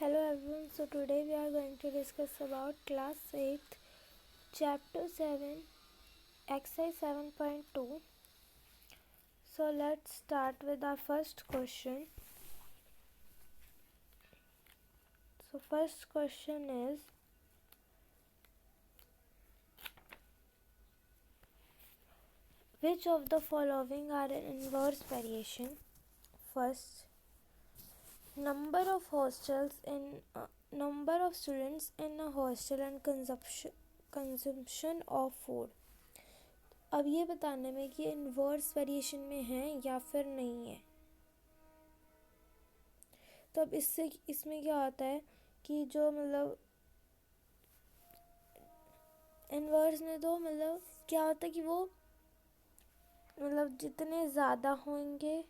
Hello everyone, so today we are going to discuss about class 8th chapter 7 exercise 7.2. So let's start with our first question. So first question is, which of the following are an inverse variation? First, number of students in a hostel and consumption of food. अब ये बताने में कि inverse variation में है या फिर नहीं है। तो अब इसमें क्या होता है कि जो इन्वर्स में तो क्या होता है कि वो जितने ज़्यादा होंगे,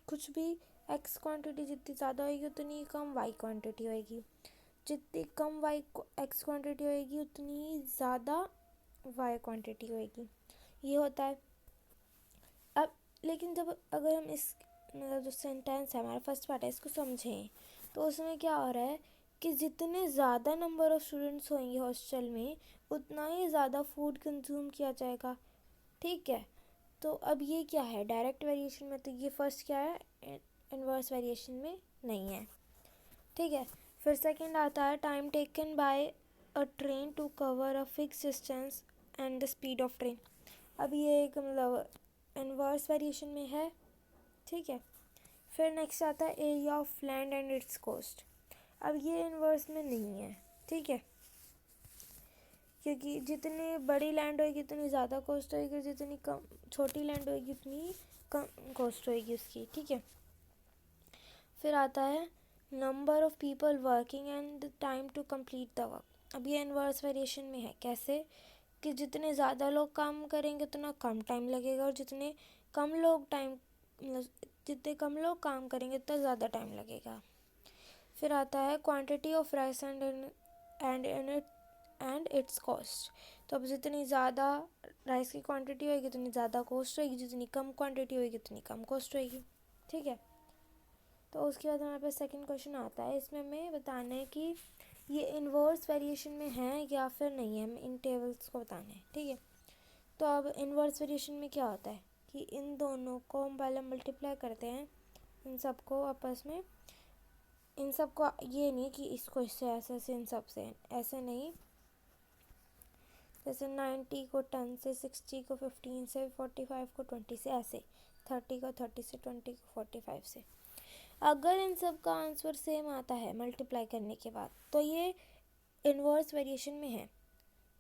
कुछ भी एक्स क्वांटिटी जितनी ज़्यादा होएगी उतनी कम वाई क्वांटिटी होएगी, जितनी कम वाई एक्स क्वांटिटी होएगी उतनी ज़्यादा वाई क्वांटिटी होएगी, ये होता है। अब लेकिन जब अगर हम इस जो सेंटेंस है हमारा फर्स्ट पार्ट है इसको समझें तो उसमें क्या हो रहा है कि जितने ज़्यादा नंबर ऑफ़ स्टूडेंट्स होंगे हॉस्टल में उतना ही ज़्यादा फूड कंज्यूम किया जाएगा, ठीक है। तो अब ये क्या है, डायरेक्ट वेरिएशन में, तो ये फर्स्ट क्या है, इनवर्स वेरिएशन में नहीं है, ठीक है। फिर सेकंड आता है time taken by a train to cover a fix distance and the speed of train. अब ये एक इनवर्स वेरिएशन में है, ठीक है। फिर नेक्स्ट आता है area of land and its cost. अब ये इनवर्स में नहीं है, ठीक है, क्योंकि जितनी बड़ी लैंड होएगी उतनी ज़्यादा कॉस्ट होएगी और जितनी कम छोटी लैंड होएगी उतनी कम कॉस्ट होएगी उसकी, ठीक है। फिर आता है number of people working and the time to complete the work. अब ये इनवर्स वेरिएशन में है, कैसे कि जितने ज़्यादा लोग काम करेंगे उतना कम टाइम लगेगा और जितने कम लोग काम करेंगे उतना ज़्यादा टाइम लगेगा। फिर आता है quantity of rice and it's cost. तो अब जितनी ज़्यादा राइस की क्वांटिटी होगी उतनी ज़्यादा कॉस्ट होगी, जितनी कम क्वांटिटी होगी उतनी कम कॉस्ट होगी, ठीक है। तो उसके बाद हमारे पास सेकंड क्वेश्चन आता है, इसमें हमें बताना है कि ये इन्वर्स वेरिएशन में है या फिर नहीं है, हमें इन टेबल्स को बताना है, ठीक है। तो अब इन्वर्स वेरिएशन में क्या होता है कि इन दोनों को हम पहले मल्टीप्लाई करते हैं, इन सबको आपस में, इन सबको, ये नहीं कि इसको इससे ऐसे इन सब से ऐसे नहीं, जैसे 90 को 10 से, 60 को 15 से, 45 को 20 से, ऐसे 30 को 30 से, 20 को 45 से। अगर इन सब का आंसर सेम आता है मल्टीप्लाई करने के बाद तो ये इन्वर्स वेरिएशन में है।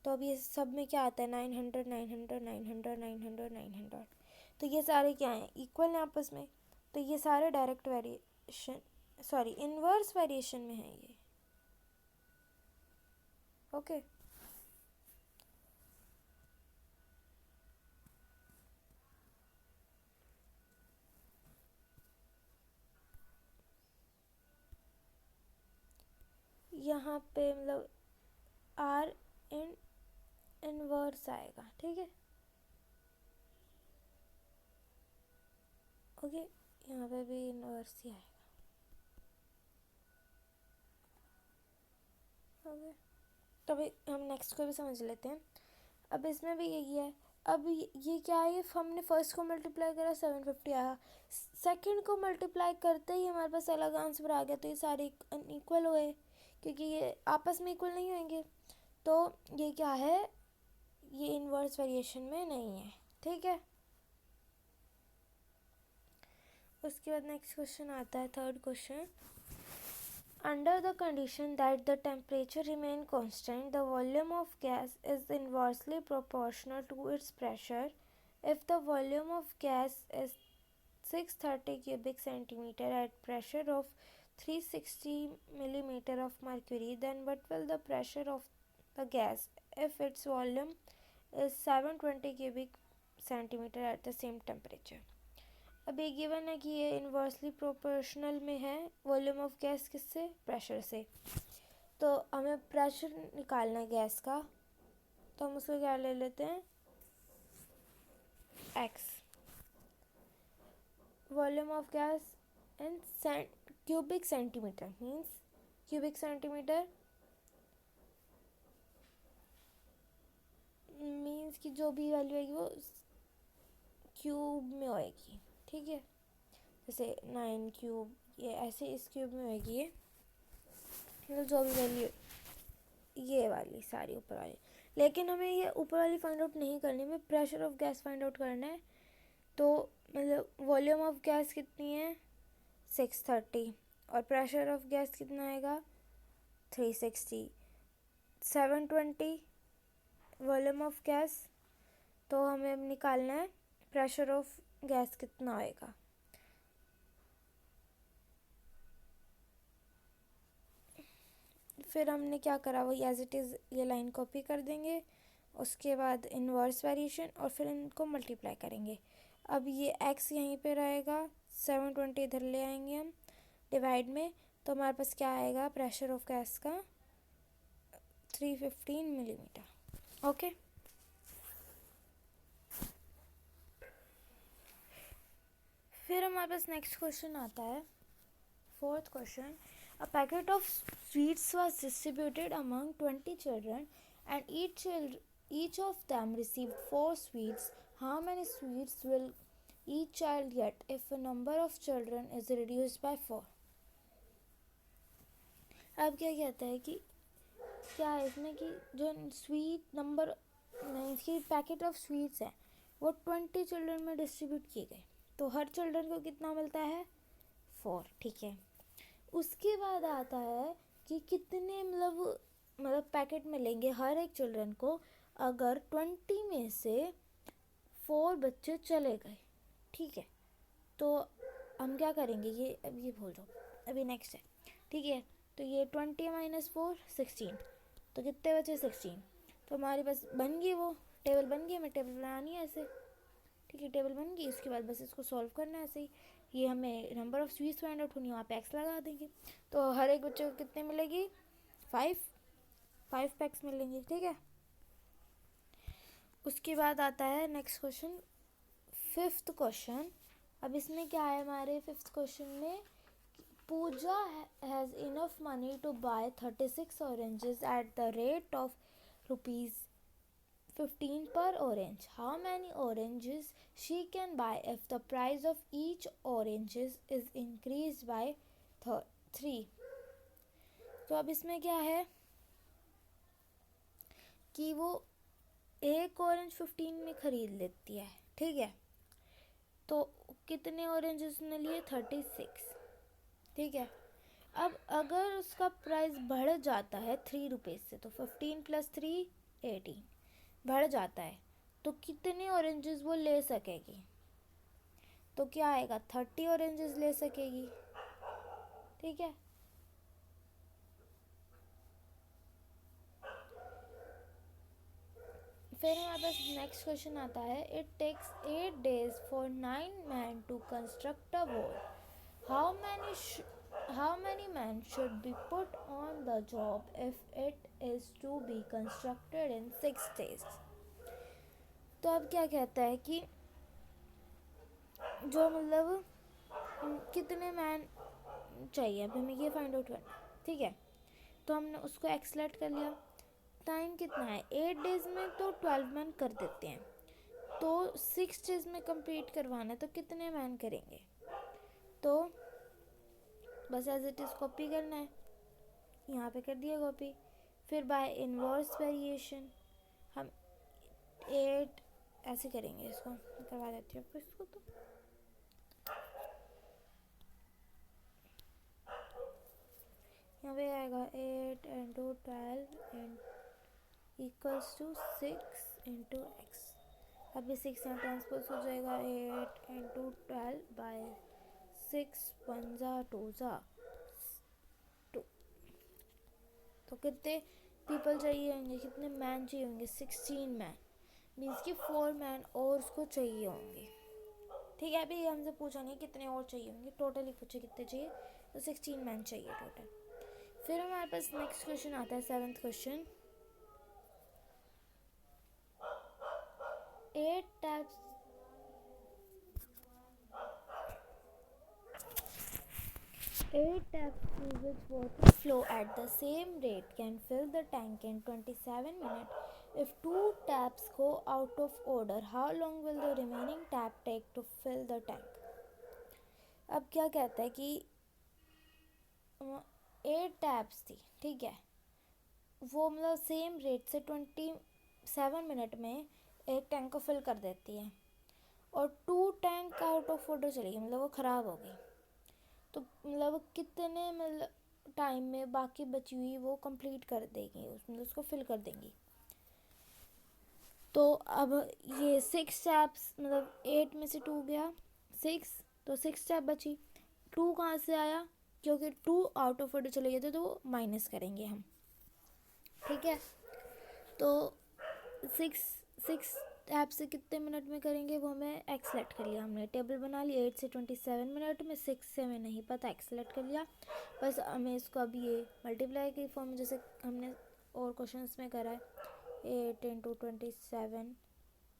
तो अब ये सब में क्या आता है, 900 900 900 900 900, तो ये सारे क्या हैं, इक्वल हैं आपस में, तो ये सारे डायरेक्ट वेरिएशन इन्वर्स वेरिएशन में है ये, ओके। यहाँ पे आर इन इन्वर्स आएगा, ठीक है, ओके। यहाँ पे भी इन्वर्स ही आएगा, ओके। तो अभी हम नेक्स्ट को भी समझ लेते हैं। अब इसमें भी यही है, अब ये क्या है, हमने फर्स्ट को मल्टीप्लाई करा 750 आया, सेकंड को मल्टीप्लाई करते ही हमारे पास अलग आंसर आ गया, तो ये सारे अनइक्वल हुए क्योंकि ये आपस में इक्वल नहीं होंगे। तो ये क्या है, ये इन्वर्स वेरिएशन में नहीं है, ठीक है। उसके बाद नेक्स्ट क्वेश्चन आता है, third question, under the condition that the temperature remain constant, the volume of gas is inversely proportional to its pressure. If the volume of gas is 630 cubic centimeter at pressure of 360 millimeter of mercury, then what will the pressure of the gas if its volume is 720 cubic centimeter at the same temperature? अब ये given है कि ये inversely proportional में है volume of gas किससे, pressure से। तो हमें प्रेशर निकालना है गैस का, तो हम उसको क्या ले लेते हैं, x, volume of gas in cubic centimetre means cubic centimetre means कि जो भी वैल्यू आएगी वो क्यूब में होएगी, ठीक है। जैसे 9 क्यूब, ये ऐसे इस क्यूब में होएगी ये, मतलब जो भी वैल्यू, ये वाली सारी ऊपर वाली। लेकिन हमें ये ऊपर वाली फाइंड आउट नहीं करनी, हमें pressure of gas find out करना है। तो मतलब वॉल्यूम ऑफ गैस कितनी है 630 और प्रेशर ऑफ गैस कितना आएगा 360, 720 वॉल्यूम ऑफ गैस। तो हमें अब निकालना है प्रेशर ऑफ गैस कितना आएगा। फिर हमने क्या करा वही एज इट इज़ ये लाइन कॉपी कर देंगे, उसके बाद इनवर्स वेरिएशन और फिर इनको मल्टीप्लाई करेंगे। अब ये x यहीं पे रहेगा, 720 इधर ले आएंगे हम डिवाइड में, तो हमारे पास क्या आएगा प्रेशर ऑफ गैस का 315 मिलीमीटर। ओके, फिर हमारे पास नेक्स्ट क्वेश्चन आता है, fourth question. A packet of sweets was distributed among 20 children and each of them received 4 sweets. How many sweets will each child get if a number of children is reduced by 4? अब क्या कहता है कि क्या है इसमें कि जो स्वीट नंबर इसकी पैकेट ऑफ स्वीट्स है वो 20 चिल्ड्रन में डिस्ट्रीब्यूट किए गए, तो हर चिल्ड्रन को कितना मिलता है 4, ठीक है। उसके बाद आता है कि कितने मतलब पैकेट मिलेंगे हर एक चिल्ड्रन को अगर 20 में से 4 बच्चे चले गए, ठीक है। तो हम क्या करेंगे, ये अब ये भूल जाओ, अभी नेक्स्ट है, ठीक है। तो ये 20 माइनस 4 16, तो कितने बचे 16। तो हमारे पास बन गई वो टेबल बन गई, हमें टेबल बनानी है ऐसे, ठीक है। टेबल बन गई, उसके बाद बस इसको सॉल्व करना है ऐसे ही। ये हमें number of sweets find out होनी है, वहाँ पे एक्स लगा देंगे, तो हर एक बच्चे को कितने मिलेगी 5 पैक्स मिलेंगे, ठीक है। उसके बाद आता है नेक्स्ट क्वेश्चन, फिफ्थ क्वेश्चन। अब इसमें क्या है हमारे फिफ्थ क्वेश्चन में, Puja has enough money to buy 36 oranges at the rate of ₹15 per orange. How many oranges she can buy if the price of each oranges is increased by 3? तो अब इसमें क्या है कि वो एक ऑरेंज 15 में खरीद लेती है, ठीक है। तो कितने ऑरेंजेस ने लिए 36, ठीक है। अब अगर उसका प्राइस बढ़ जाता है 3 रुपये से, तो 15 + 3 18 बढ़ जाता है, तो कितने ऑरेंजेस वो ले सकेगी, तो क्या आएगा 30 ऑरेंजेस ले सकेगी, ठीक है। फिर हमारे पास नेक्स्ट क्वेश्चन आता है, it takes 8 days for 9 men to construct a wall. How many men should be put on the job if it is to be constructed in 6 days? तो अब क्या कहता है कि जो मतलब कितने मैन चाहिए, अब हमें ये फाइंड आउट करना, ठीक है। तो हमने उसको एक्सलेट कर लिया, टाइम कितना है 8 डेज में, तो 12 मैन कर देते हैं। तो 6 डेज में कंप्लीट करवाना है, तो कितने मैन करेंगे, तो बस एज इट इज़ कॉपी करना है, यहाँ पे कर दिया कॉपी। फिर बाय इनवर्स वेरिएशन हम 8 ऐसे करेंगे, इसको करवा देती हूँ आपको इसको। तो यहाँ पे आएगा 8 × 12 इक्वल्स टू 6 × x। अब ये 6 यहाँ ट्रांसपोज हो जाएगा, 8 × 12 बाय 6 1 जा 2 जा 2। तो कितने पीपल चाहिए होंगे, कितने मैन चाहिए होंगे 16 मैन, मीन्स कि 4 मैन और उसको चाहिए होंगे, ठीक है। अभी हमसे पूछा नहीं कितने और चाहिए होंगे, टोटल ही पूछे कितने चाहिए, तो 16 मैन चाहिए टोटल। फिर हमारे पास नेक्स्ट क्वेश्चन आता है, 7th question. 8 taps 8 taps through which water flow at the same rate can fill the tank in 27 minutes. If 2 taps go out of order, how long will the remaining tap take to fill the tank? अब क्या कहता है कि 8 taps थी, ठीक है, वो मतलब सेम रेट से 27 मिनट में एक टैंक को फिल कर देती है और 2 टैंक आउट ऑफ ऑर्डर चली गई, मतलब वो ख़राब हो गई। तो मतलब कितने मतलब टाइम में बाकी बची हुई वो कंप्लीट कर देगी, मतलब उसको फिल कर देंगी। तो अब ये 6 टैप्स मतलब 8 में से 2 गया 6, तो 6 टैप बची। 2 कहाँ से आया, क्योंकि 2 आउट ऑफ ऑर्डर चले गए थे तो वो माइनस करेंगे हम, ठीक है। तो 6 टैप से कितने मिनट में करेंगे वो हमें एक्स सेलेक्ट कर लिया, हमने टेबल बना ली। 8 से 27 मिनट में, 6 से हमें नहीं पता, एक्स सेलेक्ट कर लिया। बस हमें इसको अभी ये मल्टीप्लाई की फॉर्म में जैसे हमने और क्वेश्चंस में करा है, 8 into 27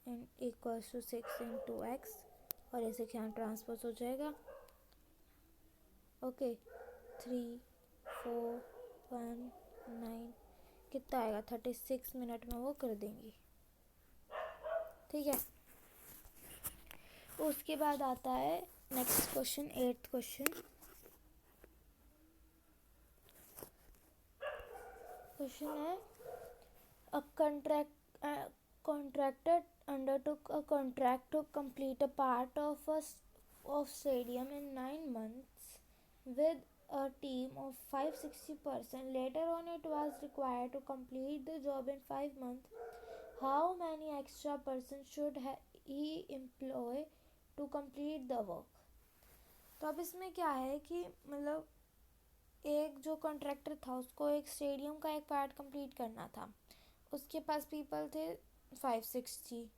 and equals to 6 into x, और ऐसे यहाँ ट्रांसपोज हो जाएगा। ओके 3 4 1 9 कितना आएगा, 36 मिनट में वो कर देंगी, ठीक है। उसके बाद आता है next question, 8th question. Question है अ contractor undertook a contract to complete a part of stadium in 9 months with a team of 560 persons. Later on it was required to complete the job in 5 months. How many extra persons should he employ to complete the work? तो अब इसमें क्या है कि मतलब एक जो contractor था उसको एक स्टेडियम का एक पार्ट कंप्लीट करना था, उसके पास पीपल थे 560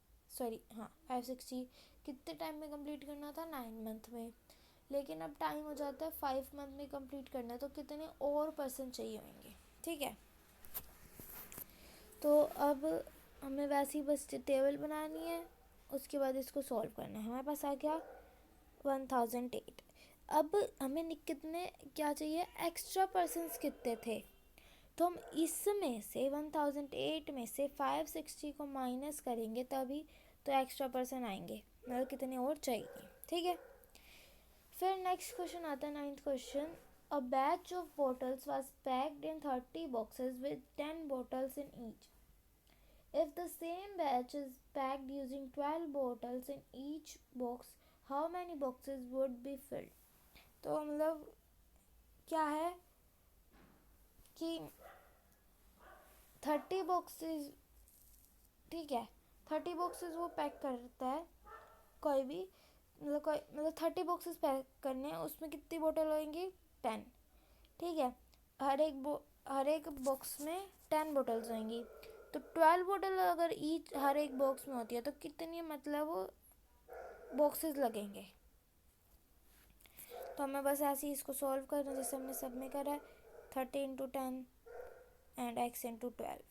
कितने टाइम में कंप्लीट करना था, 9 मंथ में। लेकिन अब टाइम हो जाता है 5 मंथ में कंप्लीट करना है, तो कितने और पर्सन चाहिए होंगे, ठीक है। तो अब हमें वैसे ही बस टेबल बनानी है, उसके बाद इसको सॉल्व करना है। हमारे पास आ गया 1008। अब हमें कितने क्या चाहिए, एक्स्ट्रा पर्सन्स कितने थे, तो हम इसमें से 1008 में से 560 को माइनस करेंगे तभी तो एक्स्ट्रा पर्सन आएंगे, मतलब कितने और चाहिए, ठीक है। फिर नेक्स्ट क्वेश्चन आता है 9th question. A batch of bottles was packed in 30 boxes with 10 bottles in each. If the same batch is packed using 12 bottles in each box, how many boxes would be filled? तो मतलब क्या है कि 30 boxes, ठीक है, 30 boxes वो pack करता है कोई भी, मतलब 30 बॉक्सेस पैक करने हैं, उसमें कितनी बोतल होंगी, 10, ठीक है। हर एक बॉक्स में 10 बोतल्स होंगी, तो 12 बोतल अगर ईच हर एक बॉक्स में होती है तो कितनी मतलब बॉक्सेस लगेंगे। तो हमें बस ऐसे ही इसको सॉल्व करना जैसे हमने सब में करा है, 30 इंटू 10 एंड एक्स इंटू 12,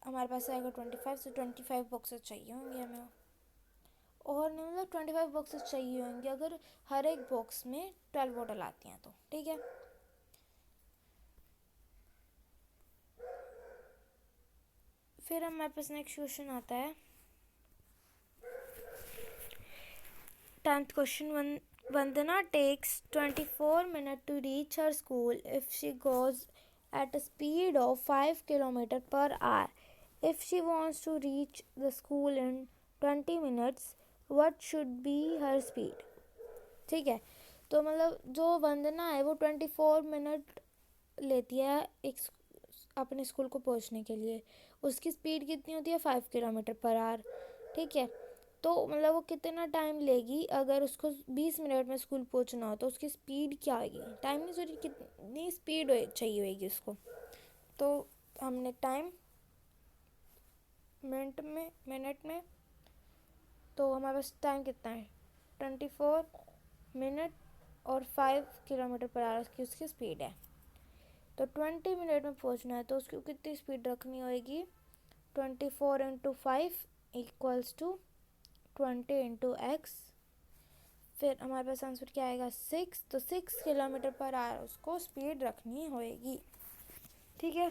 हमारे पास आएगा 25, से 25 बॉक्सेस चाहिए होंगे हमें, और नहीं मतलब 25 बॉक्सेस चाहिए होंगे अगर हर एक बॉक्स में 12 बोतल आती हैं तो, ठीक है। फिर हमारे पास नेक्स्ट क्वेश्चन आता है 10th question. Vandana takes 24 minutes to reach her school if she goes at a speed of 5 km per hour. If she wants to reach the school in 20 minutes, what should be her speed? ठीक है, तो मतलब जो वंदना है वो 24 minute लेती है एक अपने स्कूल को पहुंचने के लिए, उसकी स्पीड कितनी होती है 5 किलोमीटर पर आवर, ठीक है। तो मतलब वो कितना टाइम लेगी, अगर उसको 20 मिनट में स्कूल पहुंचना हो तो उसकी स्पीड क्या होगी, टाइम नहीं सॉरी कितनी स्पीड चाहिए होगी उसको। तो हमने टाइम मिनट में, तो हमारे पास टाइम कितना है 24 मिनट और 5 किलोमीटर पर आवर की उसकी स्पीड है। तो 20 मिनट में पहुंचना है तो उसकी कितनी स्पीड रखनी होगी, 24 into 5 equals to 20 into x. फिर हमारे पास आंसर क्या आएगा 6, तो 6 किलोमीटर पर आवर उसको स्पीड रखनी होएगी, ठीक है।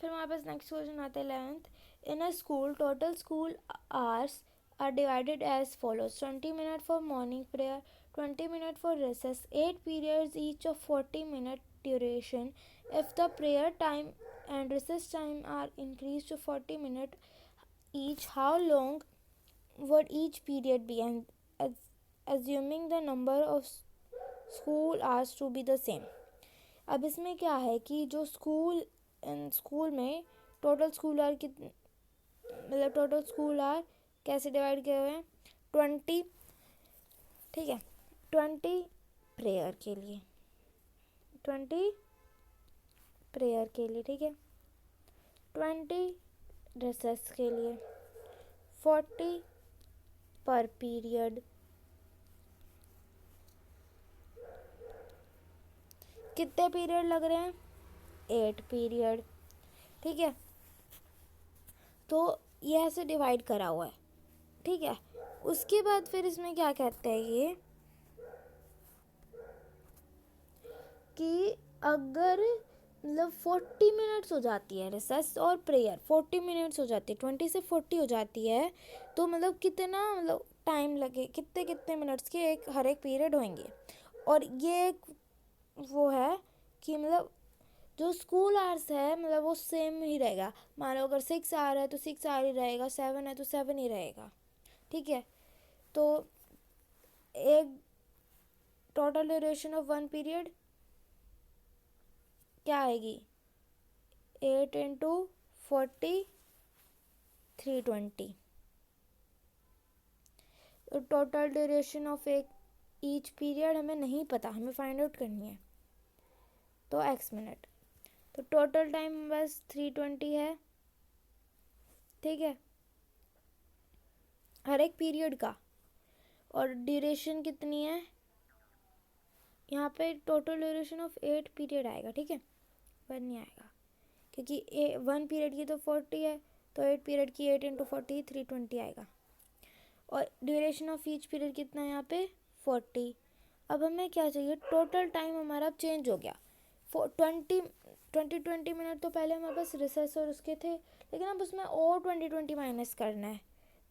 फिर हमारे पास नेक्स्ट क्वेश्चन आता है 11th। In a school total school hours are divided as follows: 20 minutes for morning prayer, 20 minutes for recess, 8 periods each of 40-minute duration. If the prayer time and recess time are increased to 40 minutes each, how long would each period be? And assuming the number of school hours to be the same. अब इसमें क्या है कि जो school में total school our कितने, मतलब total school our कैसे डिवाइड किए हुए हैं 20, ठीक है, 20 प्रेयर के लिए, 20 प्रेयर के लिए, ठीक है, 20 रिसेस के लिए, 40 पर पीरियड। कितने पीरियड लग रहे हैं 8 पीरियड, ठीक है। तो ये ऐसे डिवाइड करा हुआ है, ठीक है। उसके बाद फिर इसमें क्या कहते हैं ये कि अगर मतलब 40 मिनट्स हो जाती है रिसेस और प्रेयर, 40 मिनट्स हो जाती है, 20 से 40 हो जाती है, तो मतलब कितना मतलब टाइम लगे, कितने कितने मिनट्स के हर एक पीरियड होंगे। और ये एक वो है कि मतलब जो स्कूल आवर्स है मतलब वो सेम ही रहेगा। मान लो अगर 6 आवर है तो 6 आवर ही रहेगा, 7 है तो 7 ही रहेगा, ठीक है। तो एक टोटल ड्यूरेशन ऑफ 1 पीरियड क्या आएगी 8 इंटू 40 320। तो total duration of each period हमें नहीं पता, हमें फाइंड आउट करनी है, तो x मिनट। तो टोटल टाइम बस 320 है, ठीक है, हर एक पीरियड का। और ड्यूरेशन कितनी है यहाँ पे, टोटल ड्यूरेशन ऑफ 8 पीरियड आएगा, ठीक है, 1 नहीं आएगा क्योंकि 1 पीरियड की तो 40 है, तो 8 पीरियड की 8 इंटू 40 320 आएगा। और ड्यूरेशन ऑफ ईच पीरियड कितना है यहाँ पे 40। अब हमें क्या चाहिए, टोटल टाइम हमारा अब चेंज हो गया, 20 मिनट तो पहले हमारे पास रिसेस और उसके थे, लेकिन अब उसमें और 20 माइनस करना है।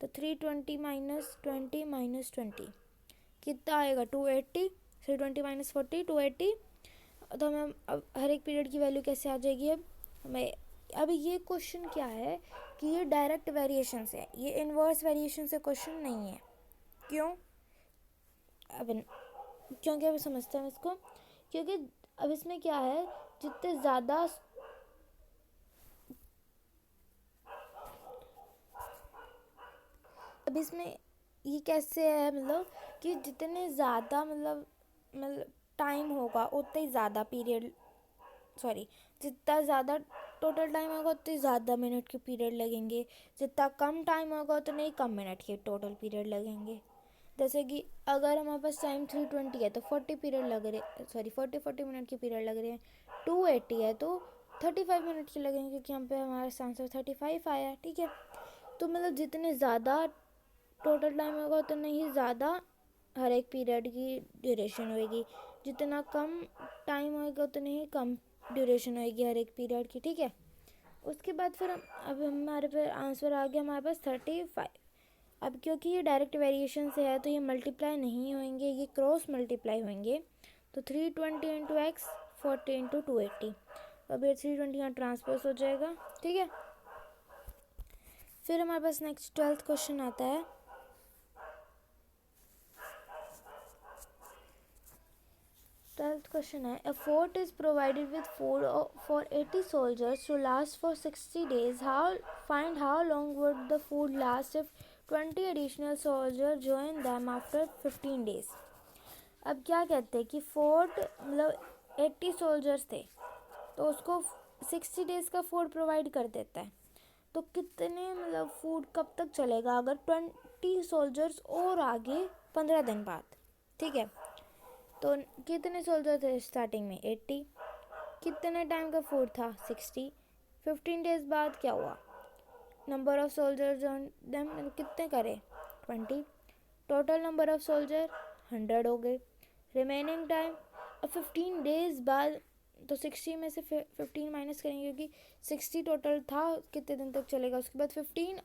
तो 320 माइनस 20 माइनस 20 कितना आएगा 280, 320 माइनस 40 280। तो हमें अब हर एक पीरियड की वैल्यू कैसे आ जाएगी, अब हमें अब ये क्वेश्चन क्या है कि ये डायरेक्ट वेरिएशन से है, ये इन्वर्स वेरिएशन से क्वेश्चन नहीं है। क्यों, क्योंकि अब समझते हैं इसको, क्योंकि अब इसमें क्या है, जितने ज़्यादा अब इसमें ये कैसे है मतलब कि जितने ज़्यादा मतलब टाइम होगा उतने ही ज़्यादा पीरियड, सॉरी, जितना ज़्यादा टोटल टाइम होगा उतने ज़्यादा मिनट के पीरियड लगेंगे, जितना कम टाइम होगा उतने ही कम मिनट के टोटल पीरियड लगेंगे। जैसे कि अगर हमारे पास टाइम 320 है तो 40 पीरियड लग रहे, सॉरी 40 मिनट के पीरियड लग रहे हैं। 280 है तो 35 मिनट के लगेंगे क्योंकि यहाँ पे हमारा आंसर 35 आया, ठीक है। तो मतलब जितने ज़्यादा टोटल टाइम होगा उतना ही ज़्यादा हर एक पीरियड की ड्यूरेशन होएगी, जितना कम टाइम होएगा उतनी ही कम ड्यूरेशन होएगी हर एक पीरियड की, ठीक है। उसके बाद फिर अब हमारे पे आंसर आ गया हमारे पास 35। अब क्योंकि ये डायरेक्ट वेरिएशन से है तो ये मल्टीप्लाई नहीं होंगे, ये क्रॉस मल्टीप्लाई होंगे। तो 320 इंटू एक्स 40 इंटू 280, अब ये 320 यहाँ ट्रांसपोज हो जाएगा, ठीक है। फिर हमारे पास नेक्स्ट 12th क्वेश्चन आता है। ट्वेल्थ क्वेश्चन है, a fort is provided with food for 80 soldiers to last for 60 days. Find how long would the food last if 20 additional soldiers join them after 15 days. अब क्या कहते हैं कि fort मतलब 80 soldiers थे तो उसको 60 डेज़ का फूड प्रोवाइड कर देता है, तो कितने मतलब फूड कब तक चलेगा अगर 20 सोल्जर्स और आगे 15 दिन बाद, ठीक है। तो कितने सोल्जर थे स्टार्टिंग में 80, कितने टाइम का फूड था 60, 15 डेज बाद क्या हुआ, number of soldiers on them कितने करे 20, टोटल नंबर ऑफ सोल्जर 100 हो गए। रिमेनिंग टाइम, अब 15 डेज बाद तो 60 में से 15 माइनस करेंगे क्योंकि 60 टोटल था, कितने दिन तक चलेगा, उसके बाद 15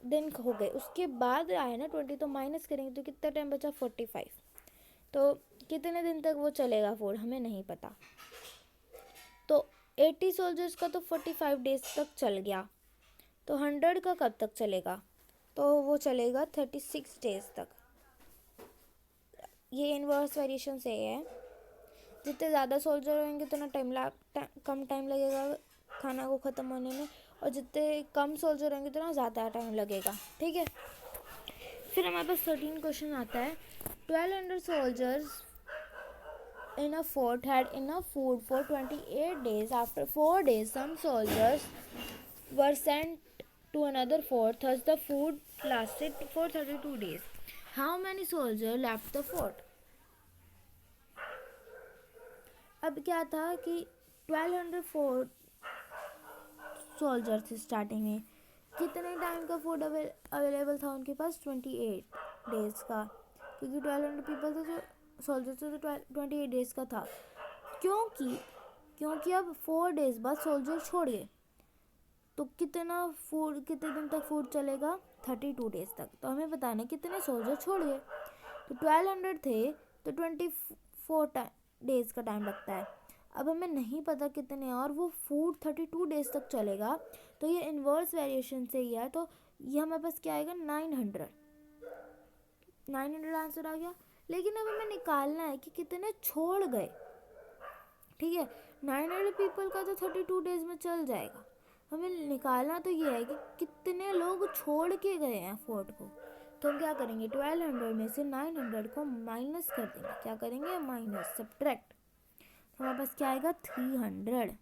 दिन हो गए, उसके बाद आए ना 20, तो माइनस करेंगे तो कितना टाइम बचा 45। तो कितने दिन तक वो चलेगा फूड हमें नहीं पता। तो 80 सोल्जर्स का तो 45 डेज तक चल गया, तो 100 का कब तक चलेगा, तो वो चलेगा 36 डेज तक। ये इनवर्स वेरिएशन से है, जितने ज़्यादा सोल्जर होंगे उतना कम टाइम लगेगा खाना को ख़त्म होने में, और जितने कम सोल्जर होंगे उतना ज़्यादा टाइम लगेगा। ठीक है, फिर हमारे पास 13 क्वेश्चन आता है। 1200 soldiers in a fort had enough food for 28 days. After 4 days, some soldiers were sent to another fort. Thus, the food lasted for 32 days. How many soldiers left the fort? अब क्या था कि 1200 soldier थे starting में। कितने time का food available था उनके पास? 28 डेज का, क्योंकि 1200 पीपल थे जो सोल्जर थे, तो 28 डेज का था। क्योंकि अब 4 डेज बाद सोल्जर छोड़ गए, तो कितने दिन तक फूड चलेगा? 32 डेज तक। तो हमें बताना कितने सोल्जर छोड़ गए। तो 1200 थे तो 24 डेज का टाइम लगता है। अब हमें नहीं पता कितने, और वो फूड 32 डेज तक चलेगा, तो ये इन्वर्स वेरिएशन से ही है। तो ये हमारे पास क्या आएगा? 900 आंसर आ गया। लेकिन अब हमें निकालना है कि कितने छोड़ गए। ठीक है, 900 पीपल का तो 32 डेज में चल जाएगा, हमें निकालना तो ये है कि कितने लोग छोड़ के गए हैं फोर्ट को। तो हम क्या करेंगे? 1200 में से 900 को माइनस कर देंगे। क्या करेंगे? Minus, subtract. हमारे पास क्या आएगा? 300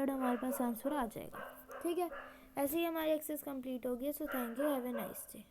हमारे पास आंसर आ जाएगा। ठीक है, ऐसे ही हमारी एक्सरसाइज कंप्लीट हो गई। So thank you, have a nice day.